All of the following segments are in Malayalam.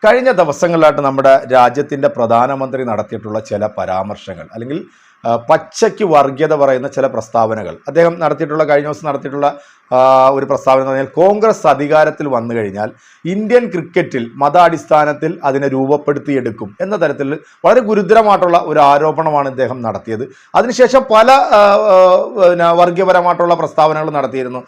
കഴിഞ്ഞ ദിവസങ്ങളിലായിട്ട് നമ്മുടെ രാജ്യത്തിൻ്റെ പ്രധാനമന്ത്രി നടത്തിയിട്ടുള്ള ചില പരാമർശങ്ങൾ അല്ലെങ്കിൽ പച്ചയ്ക്ക് വർഗീയത പറയുന്ന ചില പ്രസ്താവനകൾ അദ്ദേഹം നടത്തിയിട്ടുള്ള കഴിഞ്ഞ ദിവസം നടത്തിയിട്ടുള്ള ഒരു പ്രസ്താവന എന്ന് പറഞ്ഞാൽ കോൺഗ്രസ് അധികാരത്തിൽ വന്നു കഴിഞ്ഞാൽ ഇന്ത്യൻ ക്രിക്കറ്റിൽ മതാടിസ്ഥാനത്തിൽ അതിനെ രൂപപ്പെടുത്തിയെടുക്കും എന്ന തരത്തിൽ വളരെ ഗുരുതരമായിട്ടുള്ള ഒരു ആരോപണമാണ് ഇദ്ദേഹം നടത്തിയത്. അതിനുശേഷം പല വർഗീയപരമായിട്ടുള്ള പ്രസ്താവനകൾ നടത്തിയിരുന്നു.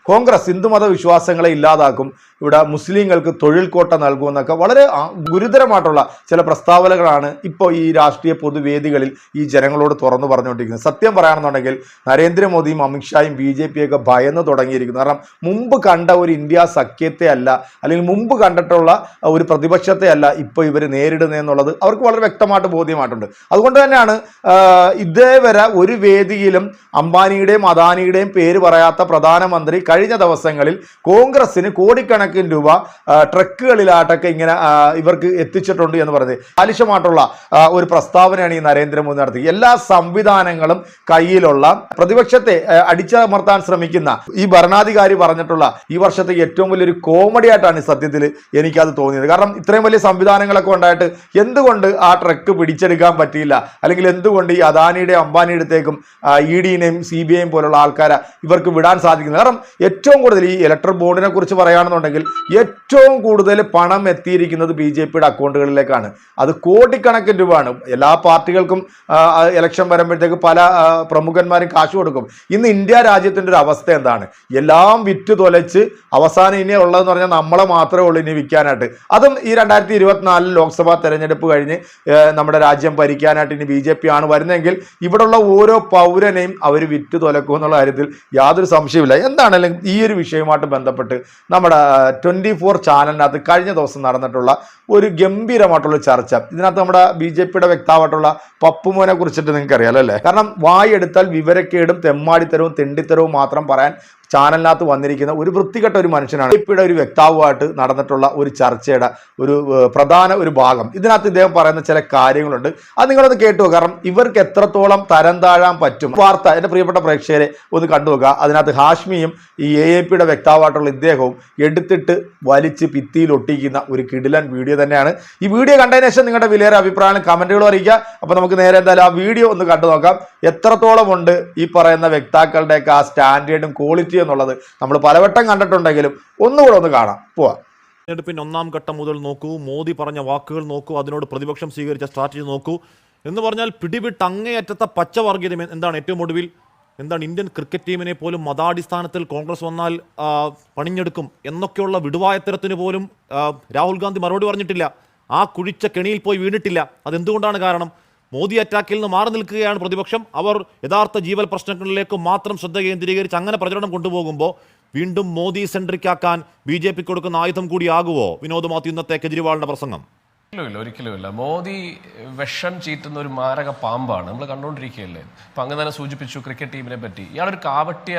കോൺഗ്രസ് ഹിന്ദുമത വിശ്വാസങ്ങളെ ഇല്ലാതാക്കും, ഇവിടെ മുസ്ലിങ്ങൾക്ക് തൊഴിൽ കോട്ട നൽകുമെന്നൊക്കെ വളരെ ഗുരുതരമായിട്ടുള്ള ചില പ്രസ്താവനകളാണ് ഇപ്പോൾ ഈ രാഷ്ട്രീയ പൊതുവേദികളിൽ ഈ ജനങ്ങളോട് തുറന്നു പറഞ്ഞുകൊണ്ടിരിക്കുന്നത്. സത്യം പറയുകയാണെന്നുണ്ടെങ്കിൽ നരേന്ദ്രമോദിയും അമിത്ഷായും BJP ഒക്കെ ഭയന്ന് തുടങ്ങിയിരിക്കുന്നു. കാരണം മുമ്പ് കണ്ട ഒരു ഇന്ത്യ സഖ്യത്തെ അല്ല, അല്ലെങ്കിൽ മുമ്പ് കണ്ടിട്ടുള്ള ഒരു പ്രതിപക്ഷത്തെ അല്ല ഇപ്പോൾ ഇവർ നേരിടുന്നതെന്നുള്ളത് അവർക്ക് വളരെ വ്യക്തമായിട്ട് ബോധ്യമായിട്ടുണ്ട്. അതുകൊണ്ട് തന്നെയാണ് ഇതേവരെ ഒരു വേദിയിലും അംബാനിയുടെയും അദാനിയുടെയും പേര് പറയാത്ത പ്രധാനമന്ത്രി കഴിഞ്ഞ ദിവസങ്ങളിൽ കോൺഗ്രസിന് കോടിക്കണക്കിന് രൂപ ട്രക്കുകളിലാട്ടൊക്കെ ഇങ്ങനെ ഇവർക്ക് എത്തിച്ചിട്ടുണ്ട് എന്ന് പറഞ്ഞത് ബാലിശമായിട്ടുള്ള ഒരു പ്രസ്താവനയാണ് ഈ നരേന്ദ്രമോദി നടത്തി. എല്ലാ സംവിധാനങ്ങളും കയ്യിലുള്ള പ്രതിപക്ഷത്തെ അടിച്ചമർത്താൻ ശ്രമിക്കുന്ന ഈ ഭരണാധികാരി പറഞ്ഞിട്ടുള്ള ഈ വർഷത്തെ ഏറ്റവും വലിയൊരു കോമഡി ആയിട്ടാണ് സത്യത്തിൽ എനിക്കത് തോന്നിയത്. കാരണം ഇത്രയും വലിയ സംവിധാനങ്ങളൊക്കെ ഉണ്ടായിട്ട് എന്തുകൊണ്ട് ആ ട്രക്ക് പിടിച്ചെടുക്കാൻ പറ്റിയില്ല, അല്ലെങ്കിൽ എന്തുകൊണ്ട് ഈ അദാനിയുടെ അംബാനിയുടെ അടുത്തേക്കും EDനെയും CBIയും പോലുള്ള ആൾക്കാരെ ഇവർക്ക് വിടാൻ സാധിക്കുന്നത്? കാരണം ഏറ്റവും കൂടുതൽ ഈ ഇലക്ട്രൽ ബോണ്ടിനെ കുറിച്ച് പറയുകയാണെന്നുണ്ടെങ്കിൽ ഏറ്റവും കൂടുതൽ പണം എത്തിയിരിക്കുന്നത് BJPയുടെ അക്കൗണ്ടുകളിലേക്കാണ്. അത് കോടിക്കണക്കിന് രൂപയാണ്. എല്ലാ പാർട്ടികൾക്കും ഇലക്ഷൻ വരുമ്പോഴത്തേക്ക് പല പ്രമുഖന്മാരും കാശ് കൊടുക്കും. ഇന്ന് ഇന്ത്യ രാജ്യത്തിൻ്റെ ഒരു അവസ്ഥ എന്താണ്? എല്ലാം വിറ്റ് തൊലച്ച് അവസാനം ഇനി ഉള്ളതെന്ന് പറഞ്ഞാൽ നമ്മളെ മാത്രമേ ഉള്ളൂ ഇനി വിൽക്കാനായിട്ട്. അതും ഈ 2024 ലോക്സഭാ തെരഞ്ഞെടുപ്പ് കഴിഞ്ഞ് നമ്മുടെ രാജ്യം ഭരിക്കാനായിട്ട് ഇനി BJP ആണ് വരുന്നതെങ്കിൽ ഇവിടെയുള്ള ഓരോ പൗരനെയും അവർ വിറ്റ് തൊലക്കും എന്നുള്ള കാര്യത്തിൽ യാതൊരു സംശയമില്ല. എന്താണെങ്കിലും ഈ ഒരു വിഷയവുമായിട്ട് ബന്ധപ്പെട്ട് നമ്മുടെ 24 ചാനലിനകത്ത് കഴിഞ്ഞ ദിവസം നടന്നിട്ടുള്ള ഒരു ഗംഭീരമായിട്ടുള്ള ചർച്ച, ഇതിനകത്ത് നമ്മുടെ BJPയുടെ വ്യക്താവായിട്ടുള്ള പപ്പുമോനെ കുറിച്ചിട്ട് നിങ്ങൾക്ക് അറിയാലോ അല്ലേ? കാരണം വായെടുത്താൽ വിവരക്കേടും തെമ്മാടിത്തരവും തെണ്ടിത്തരവും മാത്രം പറയാൻ ചാനലിനകത്ത് വന്നിരിക്കുന്ന ഒരു വൃത്തികെട്ട ഒരു മനുഷ്യനാണ്. BJPയുടെ ഒരു വ്യക്താവുമായിട്ട് നടന്നിട്ടുള്ള ഒരു ചർച്ചയുടെ ഒരു പ്രധാന ഒരു ഭാഗം. ഇതിനകത്ത് ഇദ്ദേഹം പറയുന്ന ചില കാര്യങ്ങളുണ്ട്, അത് നിങ്ങളൊന്ന് കേട്ടു. കാരണം ഇവർക്ക് എത്രത്തോളം തരം താഴാൻ പറ്റും വാർത്ത എൻ്റെ പ്രിയപ്പെട്ട പ്രേക്ഷകരെ ഒന്ന് കണ്ടുവെക്കുക. അതിനകത്ത് ഹാഷ്മിയും ഈ AAPയുടെ വ്യക്താവായിട്ടുള്ള ഇദ്ദേഹവും എടുത്തിട്ട് വലിച്ച് ഭിത്തിയിൽ ഒട്ടിക്കുന്ന ഒരു കിടിലൻ വീഡിയോ തന്നെയാണ്. ഈ വീഡിയോ കണ്ടതിന് ശേഷം നിങ്ങളുടെ വിലയേറെ അഭിപ്രായങ്ങളും കമൻറ്റുകളും അറിയിക്കുക. അപ്പോൾ നമുക്ക് നേരെ എന്തായാലും ആ വീഡിയോ ഒന്ന് കണ്ടു നോക്കാം. എത്രത്തോളം ഉണ്ട് ഈ പറയുന്ന വ്യക്താക്കളുടെയൊക്കെ ആ സ്റ്റാൻഡേർഡും ക്വാളിറ്റി എന്നുള്ളത് നമ്മൾ പലവട്ടം കണ്ടിട്ടുണ്ടെങ്കിലും ഒന്നുകൂടെ ഒന്ന് കാണാം. പോവാം. തെരഞ്ഞെടുപ്പിന്റെ 1ാം ഘട്ടം മുതൽ നോക്കൂ, മോദി പറഞ്ഞ വാക്കുകൾ നോക്കൂ, അതിനോട് പ്രതിപക്ഷം സ്വീകരിച്ച സ്ട്രാറ്റജി നോക്കൂ. എന്ന് പറഞ്ഞാൽ പിടിവിട്ട് അങ്ങേയറ്റത്തെ പച്ചവർഗീയത. എന്താണ് ഏറ്റവും ഒടുവിൽ എന്താണ് ഇന്ത്യൻ ക്രിക്കറ്റ് ടീമിനെ പോലും മതാടിസ്ഥാനത്തിൽ കോൺഗ്രസ് വന്നാൽ പണിഞ്ഞെടുക്കും എന്നൊക്കെയുള്ള വിടുവായത്തരത്തിന് പോലും രാഹുൽ ഗാന്ധി മറുപടി പറഞ്ഞിട്ടില്ല. ആ കുഴിച്ച കെണിയിൽ പോയി വീണിട്ടില്ല. അതെന്തുകൊണ്ടാണ്? കാരണം മോദി അറ്റാക്കിൽ നിന്ന് മാറി നിൽക്കുകയാണ് പ്രതിപക്ഷം. അവർ യഥാർത്ഥ ജീവൽ പ്രശ്നങ്ങളിലേക്ക് മാത്രം ശ്രദ്ധ കേന്ദ്രീകരിച്ച് അങ്ങനെ പ്രചരണം കൊണ്ടുപോകുമ്പോൾ വീണ്ടും മോദി സെൻട്രിക് ആക്കാൻ BJP കൊടുക്കുന്ന ആയുധം കൂടിയാകുമോ വിനോദ് മാത്യു ഇന്നത്തെ കെജ്രിവാളിന്റെ പ്രസംഗം? ഒരിക്കലുമില്ല. മോദി വിഷം ചീറ്റുന്ന ഒരു മാരക പാമ്പാണ്. നമ്മൾ കണ്ടുകൊണ്ടിരിക്കുകയല്ലേ. അപ്പം അങ്ങ് തന്നെ സൂചിപ്പിച്ചു ക്രിക്കറ്റ് ടീമിനെ പറ്റി. ഇയാളൊരു കാവട്യ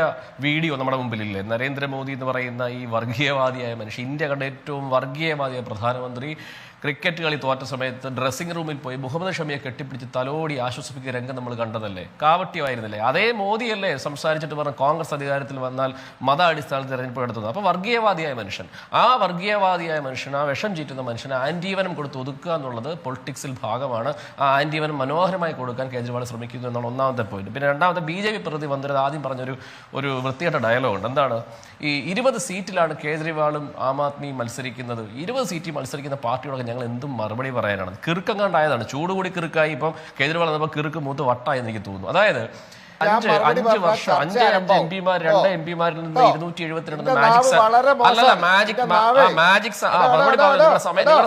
വീഡിയോ നമ്മുടെ മുമ്പിലില്ലേ? നരേന്ദ്രമോദി എന്ന് പറയുന്ന ഈ വർഗീയവാദിയായ മനുഷ്യൻ, ഇന്ത്യ കണ്ട ഏറ്റവും വർഗീയവാദിയായ പ്രധാനമന്ത്രി ക്രിക്കറ്റ് കളി തോറ്റ സമയത്ത് ഡ്രസ്സിംഗ് റൂമിൽ പോയി മുഹമ്മദ് ഷമിയെ കെട്ടിപ്പിടിച്ച് തലോടി ആശ്വസിപ്പിക്കുന്ന രംഗം നമ്മൾ കണ്ടതല്ലേ? കാവട്യമായിരുന്നില്ലേ? അതേ മോദിയല്ലേ സംസാരിച്ചിട്ട് പറഞ്ഞ കോൺഗ്രസ് അധികാരത്തിൽ വന്നാൽ മത അടിസ്ഥാനത്തിൽ തെരഞ്ഞെടുപ്പ് നടത്തുന്നത്? അപ്പോൾ വർഗീയവാദിയായ മനുഷ്യൻ, ആ വർഗീയവാദിയായ മനുഷ്യൻ, ആ വിഷം ചീറ്റുന്ന മനുഷ്യന് ആന്റീവനം കൊടുത്ത് ഒതുക്കുക എന്നുള്ളത് പൊളിറ്റിക്സിൽ ഭാഗമാണ്. ആ ആന്റീവനം മനോഹരമായി കൊടുക്കാൻ കേജ്രിവാൾ ശ്രമിക്കുന്നു എന്നാണ് ഒന്നാമത്തെ പോയിന്റ്. പിന്നെ രണ്ടാമത്തെ BJP പ്രതി വന്നിട്ട് ആദ്യം പറഞ്ഞൊരു വൃത്തികെട്ട ഡയലോഗുണ്ട്. എന്താണ്? ഈ 20 സീറ്റിലാണ് കേജ്രിവാളും ആം ആദ്മിയും മത്സരിക്കുന്നത്. 20 സീറ്റിൽ മത്സരിക്കുന്ന പാർട്ടിയോടൊക്കെ ഞങ്ങൾ എന്തും മറുപടി പറയാനാണ്? കിറുക്കങ്ങാണ്ടായതാണ്. ചൂടുകൂടി കിറുക്കായി. ഇപ്പം കേജ്രിവാൾ വന്നപ്പോൾ കിറുക്ക് മൂത്ത് വട്ടായി എനിക്ക് തോന്നുന്നു. അതായത് 5 വർഷം 5 MP-മാർ 2 MP-മാരിൽ നിന്ന് 272 മാജിക് നിങ്ങളുടെ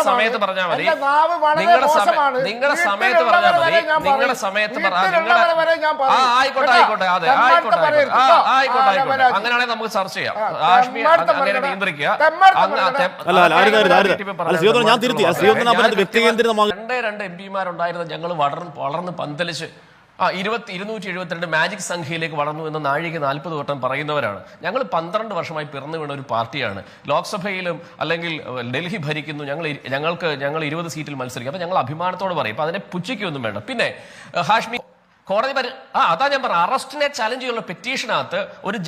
സമയത്ത് പറഞ്ഞാൽ മതി. ആയിക്കോട്ടെ. അതെ ആയിക്കോട്ടെ. അങ്ങനെയാണെങ്കിൽ നമുക്ക് ചർച്ച ചെയ്യാം. കാശ്മീർ അങ്ങനെ നിയന്ത്രിക്കുക. 2 MP-മാരുണ്ടായിരുന്ന ഞങ്ങൾ വളർന്ന് പന്തലിച്ച് 272 മാജിക് സംഖ്യയിലേക്ക് വളർന്നു എന്ന് നാഴിക 40 വട്ടം പറയുന്നവരാണ് ഞങ്ങൾ. 12 വർഷമായി പിറന്നു വീണ ഒരു പാർട്ടിയാണ്. ലോക്സഭയിലും അല്ലെങ്കിൽ ഡൽഹി ഭരിക്കുന്നു. ഞങ്ങൾ 20 സീറ്റിൽ മത്സരിക്കും. അപ്പം ഞങ്ങൾ അഭിമാനത്തോട് പറയും. അപ്പം അതിനെ പുച്ഛിക്കൊന്നും വേണ്ട. പിന്നെ ഹാഷ്മി കോടതി അതാ ഞാൻ പറഞ്ഞു, അറസ്റ്റിനെ ചലഞ്ച് ചെയ്യുന്ന പെറ്റീഷനകത്ത് ഒരു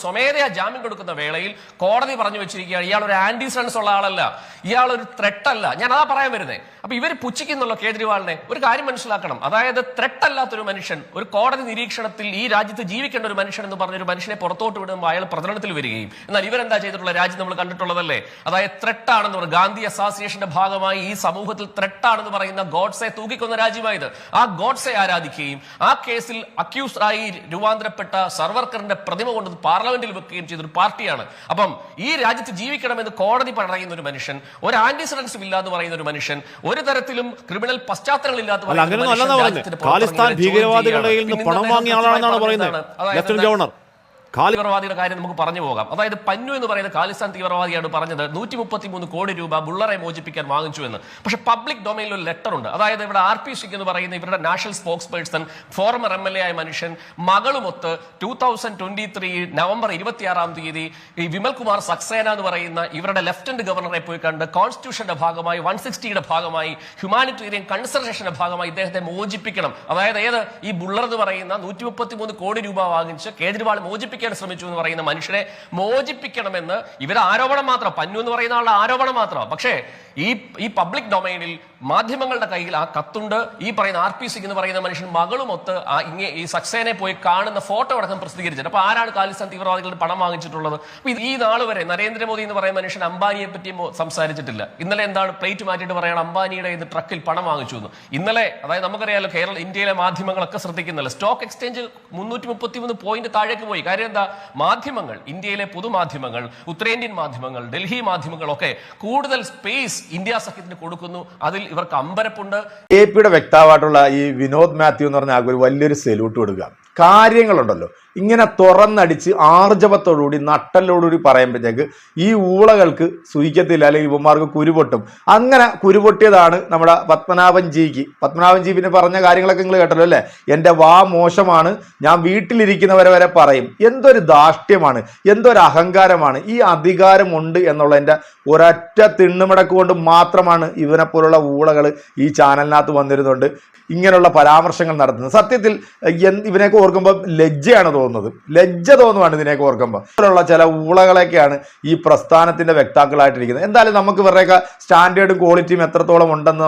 സ്വമേധയാ ജാമ്യം കൊടുക്കുന്ന വേളയിൽ കോടതി പറഞ്ഞു വെച്ചിരിക്കുകയാണ് ഇയാൾ ഒരു ആന്റി സെൻസ് ഉള്ള ആളല്ല, ഇയാൾ ഒരു ത്രെട്ട് അല്ല. ഞാൻ അതാ പറയാൻ വരുന്നത്. അപ്പൊ ഇവർ പുച്ഛിക്കുന്നല്ലോ കേജ്രിവാളിനെ. ഒരു കാര്യം മനസ്സിലാക്കണം, അതായത് ത്രെട്ട് അല്ലാത്തൊരു മനുഷ്യൻ, ഒരു കോടതി നിരീക്ഷണത്തിൽ ഈ രാജ്യത്ത് ജീവിക്കേണ്ട ഒരു മനുഷ്യൻ എന്ന് പറഞ്ഞൊരു മനുഷ്യനെ പുറത്തോട്ട് വിടുമ്പോൾ അയാൾ പ്രചരണത്തിൽ വരികയും, എന്നാൽ ഇവരെന്താ ചെയ്തിട്ടുള്ള രാജ്യം നമ്മൾ കണ്ടിട്ടുള്ളതല്ലേ, അതായത് ത്രെട്ടാണെന്ന് പറയുന്നത് ഗാന്ധി അസോസിയേഷന്റെ ഭാഗമായി ഈ സമൂഹത്തിൽ ത്രെട്ടാണെന്ന് പറയുന്ന ഗോഡ്സെ തൂക്കിക്കൊന്ന രാജ്യമായത്. ആ ഗോഡ്സെ ആരാധിക്കുകയും ആ കേസിൽ അക്യൂസ്ഡ് ആയി രൂപാന്തരപ്പെട്ട സർവർക്കറിന്റെ പ്രതിമ കൊണ്ട് പാർലമെന്റിൽ വെക്കുകയും ചെയ്തൊരു പാർട്ടിയാണ്. അപ്പം ഈ രാജ്യത്ത് ജീവിക്കണമെന്ന് കോടതി പറയുന്ന ഒരു മനുഷ്യൻ, ഒരു ആന്റിസിഡൻസും ഇല്ലാന്ന് പറയുന്ന ഒരു മനുഷ്യൻ, ഒരു തരത്തിലും ക്രിമിനൽ പശ്ചാത്തലങ്ങളില്ലാത്ത ഖാലിസ്ഥാൻ ഭീകരവാദികളുടെ പണം വാങ്ങിയ ആളാണെന്നാണ് പറയുന്നത്. തീവ്രവാദിയുടെ കാര്യം നമുക്ക് പറഞ്ഞു പോകാം. അതായത് പന്നു എന്ന് പറയുന്ന ഖാലിസ്ഥാൻ തീവ്രവാദിയാണ് പറഞ്ഞത് 133 കോടി രൂപ ബുള്ളറെ മോചിപ്പിക്കാൻ വാങ്ങിച്ചു എന്ന്. പക്ഷെ പബ്ലിക് ഡൊമൈനിൽ ഒരു ലെറ്റർ ഉണ്ട്. അതായത് ഇവിടെ RP സിംഗ് എന്ന് പറയുന്ന ഇവരുടെ national spokes person, former MLA ആയ മനുഷ്യൻ, മകളുമൊത്ത് 2023 നവംബർ 26 ഈ വിമൽ കുമാർ സക്സേന എന്ന് പറയുന്ന ഇവരുടെ ലെഫ്റ്റനന്റ് ഗവർണറെ പോയി കണ്ട് കോൺസ്റ്റിറ്റ്യൂഷന്റെ ഭാഗമായി 160യുടെ ഭാഗമായി ഹ്യൂമാനിറ്റേറിയൻ കൺസർവേഷന്റെ ഭാഗമായി ഇദ്ദേഹത്തെ മോചിപ്പിക്കണം. അതായത് ഈ ബുള്ളർ എന്ന് പറയുന്ന 133 കോടി രൂപ വാങ്ങിച്ച് കേജ്രിവാൾ മോചിപ്പിക്കാൻ ശ്രമിച്ചു എന്ന് പറയുന്ന മനുഷ്യനെ മോചിപ്പിക്കണമെന്ന് ഇവരുടെ ആരോപണം മാത്രം, പന്നു എന്ന് പറയുന്ന ആളുടെ ആരോപണം മാത്രം. പക്ഷേ ഈ പബ്ലിക് ഡൊമൈനിൽ മാധ്യമങ്ങളുടെ കയ്യിൽ ആ കത്തുണ്ട്. ഈ പറയുന്ന RP സിംഗ് എന്ന് പറയുന്ന മനുഷ്യൻ മകളുമൊത്ത് ഈ സക്സേനെ പോയി കാണുന്ന ഫോട്ടോ അടക്കം പ്രസിദ്ധീകരിച്ചിട്ട്. അപ്പൊ ആരാണ് ഖാലിസ്ഥാൻ തീവ്രവാദികളുടെ പണം വാങ്ങിച്ചിട്ടുള്ളത്? അപ്പൊ ഈ നാൾ വരെ നരേന്ദ്രമോദി എന്ന് പറയുന്ന മനുഷ്യൻ അംബാനിയെ പറ്റിയും സംസാരിച്ചിട്ടില്ല. ഇന്നലെ എന്താണ് പ്ലേറ്റ് മാറ്റിയിട്ട് പറയണം അംബാനിയുടെ ഇത് ട്രക്കിൽ പണം വാങ്ങിച്ചു എന്ന്. ഇന്നലെ അതായത് നമുക്കറിയാലോ ഇന്ത്യയിലെ മാധ്യമങ്ങളൊക്കെ ശ്രദ്ധിക്കുന്നില്ല, സ്റ്റോക്ക് എക്സ്ചേഞ്ച് 333 പോയിന്റ് താഴേക്ക് പോയി. കാര്യം എന്താ? മാധ്യമങ്ങൾ, ഇന്ത്യയിലെ പൊതുമാധ്യമങ്ങൾ, ഉത്തരേന്ത്യൻ മാധ്യമങ്ങൾ, ഡൽഹി മാധ്യമങ്ങളൊക്കെ കൂടുതൽ സ്പേസ് ഇന്ത്യ സഖ്യത്തിന് കൊടുക്കുന്നു. അതിൽ ഇവർക്ക് അമ്പരപ്പുണ്ട്. APയുടെ വ്യക്താവായിട്ടുള്ള ഈ വിനോദ് മാത്യു എന്ന് പറഞ്ഞ ഒരു വലിയൊരു സല്യൂട്ട് കൊടുക്കുക. കാര്യങ്ങളുണ്ടല്ലോ ഇങ്ങനെ തുറന്നടിച്ച് ആർജവത്തോടുകൂടി നട്ടലോടുകൂടി പറയുമ്പോഴത്തേക്ക് ഈ ഊളകൾക്ക് സൂഹിക്കത്തില്ല, അല്ലെങ്കിൽ ഇവന്മാർക്ക് കുരുപൊട്ടും. അങ്ങനെ കുരുപൊട്ടിയതാണ് നമ്മുടെ പത്മനാഭൻ ജി പിന്നെ പറഞ്ഞ കാര്യങ്ങളൊക്കെ നിങ്ങൾ കേട്ടല്ലോ അല്ലേ? എൻ്റെ വാ മോശമാണ്, ഞാൻ വീട്ടിലിരിക്കുന്നവരെ വരെ പറയും. എന്തൊരു ധാർഷ്ട്യമാണ്, എന്തൊരു അഹങ്കാരമാണ്. ഈ അധികാരമുണ്ട് എന്നുള്ളതിൻ്റെ ഒരൊറ്റ തിണ്ണുമടക്ക് കൊണ്ട് മാത്രമാണ് ഇവനെപ്പോലുള്ള ഊളകൾ ഈ ചാനലിനകത്ത് വന്നിരുന്നുണ്ട് ഇങ്ങനെയുള്ള പരാമർശങ്ങൾ നടത്തുന്നത്. സത്യത്തിൽ ഇവനെയൊക്കെ ഓർക്കുമ്പോൾ ലജ്ജയാണ് തോന്നുന്നത്, ലജ്ജ തോന്നുവാണ് ഇതിനെയൊക്കെ ഓർക്കുമ്പോൾ. ഇങ്ങനെയുള്ള ചില ഊളകളൊക്കെയാണ് ഈ പ്രസ്ഥാനത്തിന്റെ വ്യക്താക്കളായിട്ടിരിക്കുന്നത്. എന്തായാലും നമുക്ക് ഇവരുടെയൊക്കെ സ്റ്റാൻഡേർഡും ക്വാളിറ്റിയും എത്രത്തോളം ഉണ്ടെന്ന്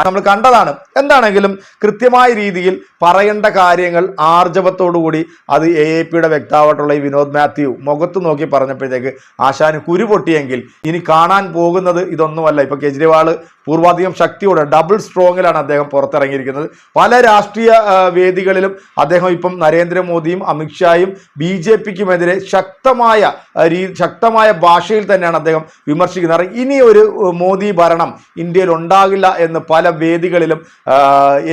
നമ്മൾ കണ്ടതാണ്. എന്താണെങ്കിലും കൃത്യമായ രീതിയിൽ പറയേണ്ട കാര്യങ്ങൾ ആർജവത്തോടുകൂടി അത് APയുടെ വ്യക്താവായിട്ടുള്ള ഈ വിനോദ് മാത്യു മുഖത്ത് നോക്കി പറഞ്ഞപ്പോഴത്തേക്ക് ആശാന് കുരുപൊട്ടിയെങ്കിൽ ഇനി കാണാൻ പോകുന്നത് ഇതൊന്നുമല്ല. ഇപ്പൊ കേജ്രിവാൾ പൂർവാധികം ശക്തിയോടെ ഡബിൾ സ്ട്രോങ്ങിലാണ് അദ്ദേഹം പുറത്തിറങ്ങിയിരിക്കുന്നത്. പല രാഷ്ട്രീയ വേദികളിലും അദ്ദേഹം ഇപ്പം നരേന്ദ്രമോദിയും അമിത്ഷായും BJPക്കുമെതിരെ ശക്തമായ ഭാഷയിൽ തന്നെയാണ് അദ്ദേഹം വിമർശിക്കുന്നത്. ഇനി ഒരു മോദി ഭരണം ഇന്ത്യയിൽ ഉണ്ടാകില്ല എന്ന് പല വേദികളിലും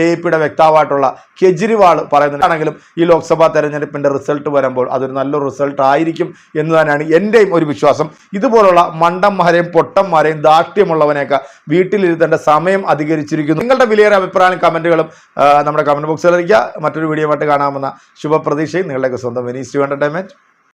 APയുടെ വ്യക്താവായിട്ടുള്ള കേജ്രിവാൾ പറയുന്നുണ്ടെങ്കിലും ഈ ലോക്സഭാ തെരഞ്ഞെടുപ്പിന്റെ റിസൾട്ട് വരുമ്പോൾ അതൊരു നല്ലൊരു റിസൾട്ട് ആയിരിക്കും എന്ന് തന്നെയാണ് എൻ്റെയും ഒരു വിശ്വാസം. ഇതുപോലുള്ള മണ്ടന്മാരെയും പൊട്ടന്മാരെയും ധാർഷ്ട്യമുള്ളവനെയൊക്കെ വീട്ടിലിരുത്തേണ്ട സമയം അധികരിച്ചിരിക്കുന്നു. നിങ്ങളുടെ വിലയേറെ അഭിപ്രായങ്ങളും കമന്റുകളും നമ്മുടെ കമന്റ് ബോക്സിൽ അറിയിക്കുക. മറ്റൊരു വീഡിയോ ആയിട്ട് കാണാമെന്ന ശുഭപ്രതീക്ഷയും നിങ്ങളുടെയൊക്കെ സ്വന്തം വിനീസ് ടു എന്റർടൈൻമെന്റ്.